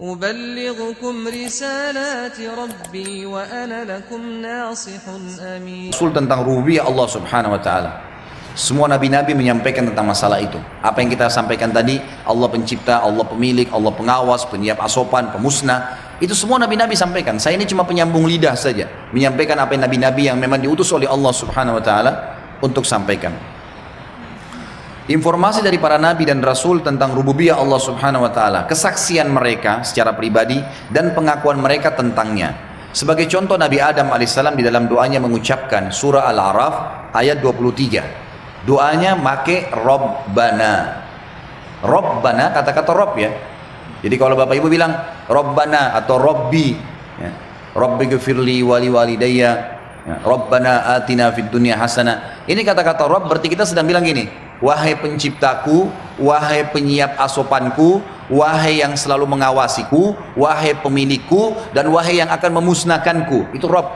أبلغكم رسالات ربي وأنا لكم ناصح أمين. Rasul tentang rububiyah Allah Subhanahu wa taala. Semua nabi-nabi menyampaikan tentang masalah itu. Apa yang kita sampaikan tadi, Allah pencipta, Allah pemilik, Allah pengawas, penyiap asopan, pemusnah, itu semua nabi-nabi sampaikan. Saya ini cuma penyambung lidah saja, menyampaikan apa yang nabi-nabi yang memang diutus oleh Allah Subhanahu wa taala untuk sampaikan. Informasi dari para nabi dan rasul tentang rububiyah Allah Subhanahu wa taala, kesaksian mereka secara pribadi dan pengakuan mereka tentangnya. Sebagai contoh, Nabi Adam alaihissalam di dalam doanya mengucapkan surah Al-A'raf ayat 23. Doanya make Rabbana. Rabbana, kata-kata Rabb ya. Jadi kalau Bapak Ibu bilang Rabbana atau Rabbi ya, Rabbi gfirli wali walidayya ya, Rabbana atina fid dunya hasanah. Ini kata-kata Rabb berarti kita sedang bilang gini, wahai penciptaku, wahai penyiap asopanku, wahai yang selalu mengawasiku, wahai pemilikku, dan wahai yang akan memusnahkanku. Itu Rabb.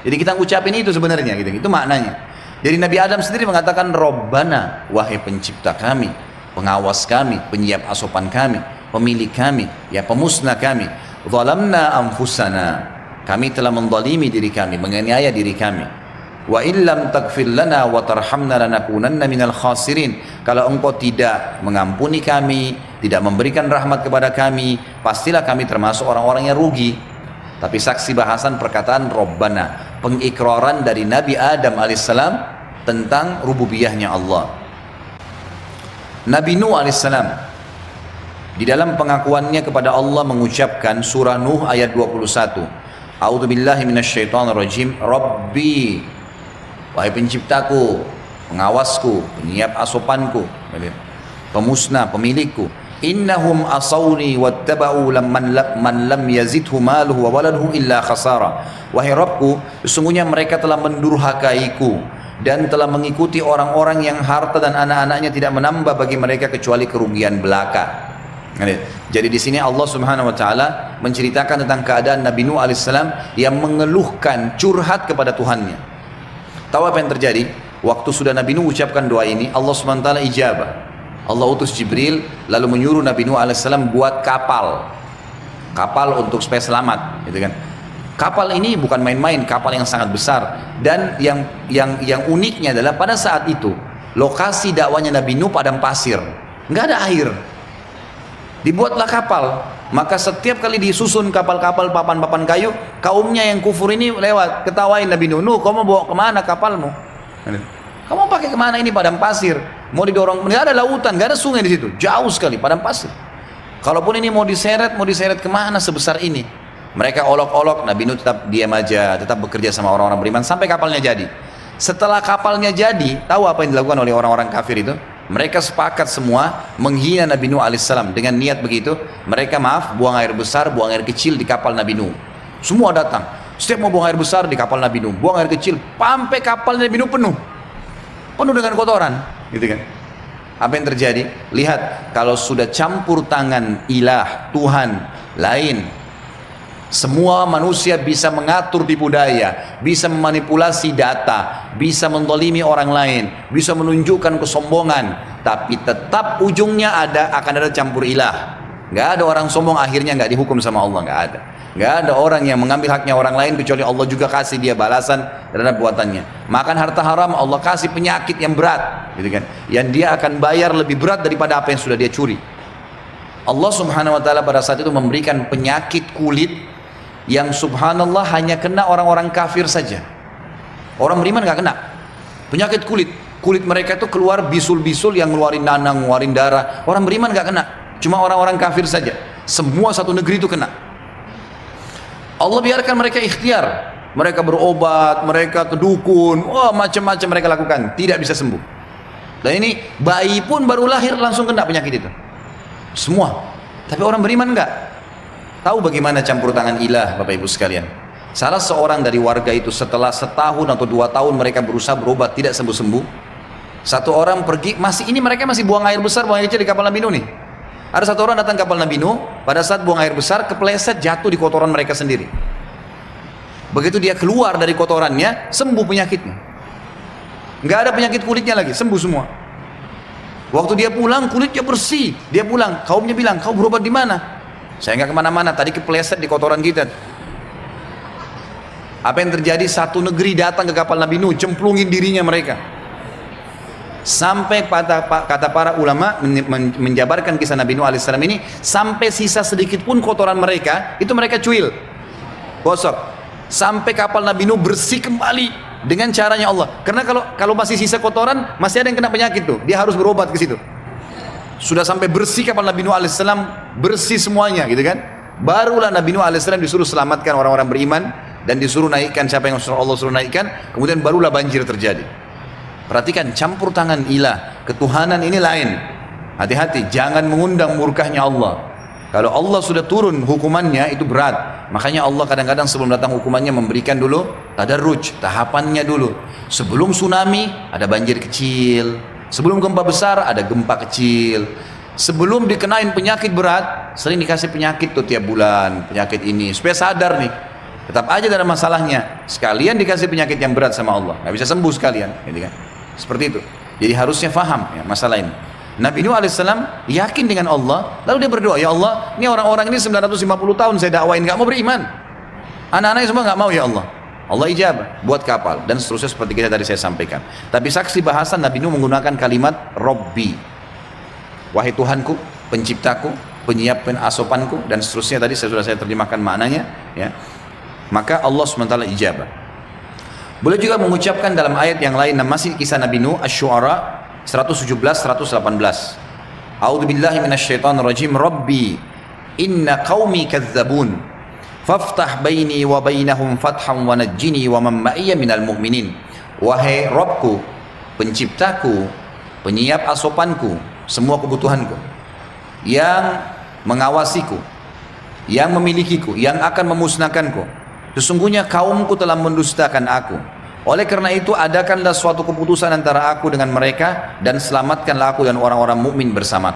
Jadi kita ngucapin itu sebenarnya gitu. Itu maknanya. Jadi Nabi Adam sendiri mengatakan Rabbana, wahai pencipta kami, pengawas kami, penyiap asopan kami, pemilik kami, ya pemusnah kami. Zalamna anfusana, kami telah menzalimi diri kami, menganiaya diri kami. Wa illam taghfir lana wa tarhamna lanakunanna minal khasirin. Kalau engkau tidak mengampuni kami, tidak memberikan rahmat kepada kami, pastilah kami termasuk orang-orang yang rugi. Tapi saksi bahasan perkataan Rabbana, pengikraran dari Nabi Adam alaihissalam tentang rububiyahnya Allah. Nabi Nuh alaihissalam di dalam pengakuannya kepada Allah mengucapkan surah Nuh ayat 21. A'udzubillahi minasyaitonirrajim. Rabbi, wahai penciptaku, pengawasku, penyiap asopanku, pemusnah, pemilikku. Innahum asawni wattaba'u man lam yazidhu maluhu wa waladuhu illa khasara. Wahai Rabbku, sesungguhnya mereka telah mendurhakaiku dan telah mengikuti orang-orang yang harta dan anak-anaknya tidak menambah bagi mereka kecuali kerugian belaka. Jadi di sini Allah Subhanahu wa taala menceritakan tentang keadaan Nabi Nuh alaihissalam yang mengeluhkan, curhat kepada Tuhannya. Tahu apa yang terjadi? Waktu sudah Nabi Nuh ucapkan doa ini, Allah Subhanahu wa taala ijabah. Allah utus Jibril lalu menyuruh Nabi Nuh alaihissalam buat kapal untuk supaya selamat, gitu kan. Kapal ini bukan main-main, kapal yang sangat besar. Dan yang uniknya adalah pada saat itu lokasi dakwanya Nabi Nuh padang pasir, nggak ada air. Dibuatlah kapal, maka setiap kali disusun kapal-kapal papan-papan kayu, kaumnya yang kufur ini lewat, ketawain Nabi Nuh, Nuh kamu bawa kemana kapalmu? Kamu pakai kemana ini padang pasir? Mau didorong, nggak ada lautan, nggak ada sungai di situ, jauh sekali padang pasir. Kalaupun ini mau diseret kemana sebesar ini? Mereka olok-olok, Nabi Nuh tetap diam aja, tetap bekerja sama orang-orang beriman sampai kapalnya jadi. Setelah kapalnya jadi, tahu apa yang dilakukan oleh orang-orang kafir itu? Mereka sepakat semua menghina Nabi Nuh alaihissalam dengan niat begitu. Mereka buang air besar, buang air kecil di kapal Nabi Nuh. Semua datang, setiap mau buang air besar di kapal Nabi Nuh, buang air kecil, sampai kapal Nabi Nuh penuh dengan kotoran, gitu kan. Apa yang terjadi? Lihat, kalau sudah campur tangan ilah, Tuhan lain, semua manusia bisa mengatur tipu daya, bisa memanipulasi data, bisa menzalimi orang lain, bisa menunjukkan kesombongan, tapi tetap ujungnya akan ada campur ilah. Nggak ada orang sombong akhirnya nggak dihukum sama Allah, nggak ada. Nggak ada orang yang mengambil haknya orang lain kecuali Allah juga kasih dia balasan terhadap buatannya. Makan harta haram, Allah kasih penyakit yang berat, gitu kan, yang dia akan bayar lebih berat daripada apa yang sudah dia curi. Allah Subhanahu wa taala pada saat itu memberikan penyakit kulit yang subhanallah hanya kena orang-orang kafir saja. Orang beriman nggak kena. Penyakit kulit mereka itu keluar bisul-bisul yang ngeluarin nanang, ngeluarin darah. Orang beriman nggak kena, cuma orang-orang kafir saja. Semua satu negeri itu kena. Allah biarkan mereka ikhtiar, mereka berobat, mereka ke dukun, macam-macam mereka lakukan, tidak bisa sembuh. Dan ini bayi pun baru lahir langsung kena penyakit itu, semua. Tapi orang beriman enggak. Tahu bagaimana campur tangan ilah, Bapak Ibu sekalian? Salah seorang dari warga itu setelah setahun atau 2 tahun mereka berusaha berobat tidak sembuh-sembuh. Satu orang pergi, mereka masih buang air besar, buang air kecil di kapal Nabi Nuh nih. Ada satu orang datang kapal Nabi Nuh, pada saat buang air besar kepleset jatuh di kotoran mereka sendiri. Begitu dia keluar dari kotorannya, sembuh penyakitnya. Nggak ada penyakit kulitnya lagi, sembuh semua. Waktu dia pulang kulitnya bersih, dia pulang, kaumnya bilang, kau berobat di mana? Saya nggak kemana-mana, tadi kepleset di kotoran kita. Apa yang terjadi? Satu negeri datang ke kapal Nabi Nuh, cemplungin dirinya mereka. Sampai kata para ulama menjabarkan kisah Nabi Nuh alaihissalam ini, sampai sisa sedikit pun kotoran mereka, itu mereka cuil, gosok. Sampai kapal Nabi Nuh bersih kembali dengan caranya Allah. Karena kalau masih sisa kotoran, masih ada yang kena penyakit tuh, dia harus berobat ke situ. Sudah sampai bersih kapal Nabi Nuh alaihissalam, bersih semuanya gitu kan. Barulah Nabi Nuh alaihissalam disuruh selamatkan orang-orang beriman dan disuruh naikkan siapa yang Allah suruh naikkan, kemudian barulah banjir terjadi. Perhatikan, campur tangan ilah, ketuhanan ini lain. Hati-hati, jangan mengundang murkahnya Allah. Kalau Allah sudah turun hukumannya itu berat. Makanya Allah kadang-kadang sebelum datang hukumannya memberikan dulu tadarruj, tahapannya dulu. Sebelum tsunami ada banjir kecil, sebelum gempa besar ada gempa kecil, sebelum dikenain penyakit berat sering dikasih penyakit tuh tiap bulan, penyakit ini supaya sadar nih. Tetap aja ada masalahnya, sekalian dikasih penyakit yang berat sama Allah, nggak bisa sembuh sekalian, gitu kan? Seperti itu. Jadi harusnya faham ya masalah ini. Nabi Nuh alaihissalam yakin dengan Allah, lalu dia berdoa, ya Allah, ini orang-orang ini 950 tahun saya dakwain nggak mau beriman, anak-anaknya semua nggak mau ya Allah. Allah ijabah, buat kapal dan seterusnya seperti kita tadi saya sampaikan. Tapi saksi bahasan Nabi Nuh menggunakan kalimat Robbi, wahai Tuhanku, penciptaku, penyiap asopanku, dan seterusnya tadi sudah saya terjemahkan maknanya ya. Maka Allah SWT ijabah. Boleh juga mengucapkan dalam ayat yang lain, masih kisah Nabi Nuh, Asy-Syu'ara 117-118. A'udzubillahi minasyaitonirrajim. Rabbi inna qaumi kadzabun faftah baini wa bainahum fatham wa najjini wa man ma'iyya minal mu'minin. Wahai Rabbku, penciptaku, penyiap asopanku, semua kebutuhanku, yang mengawasiku, yang memilikiku, yang akan memusnahkanku, sesungguhnya kaumku telah mendustakan aku. Oleh karena itu adakanlah suatu keputusan antara aku dengan mereka dan selamatkanlah aku dan orang-orang mukmin bersama.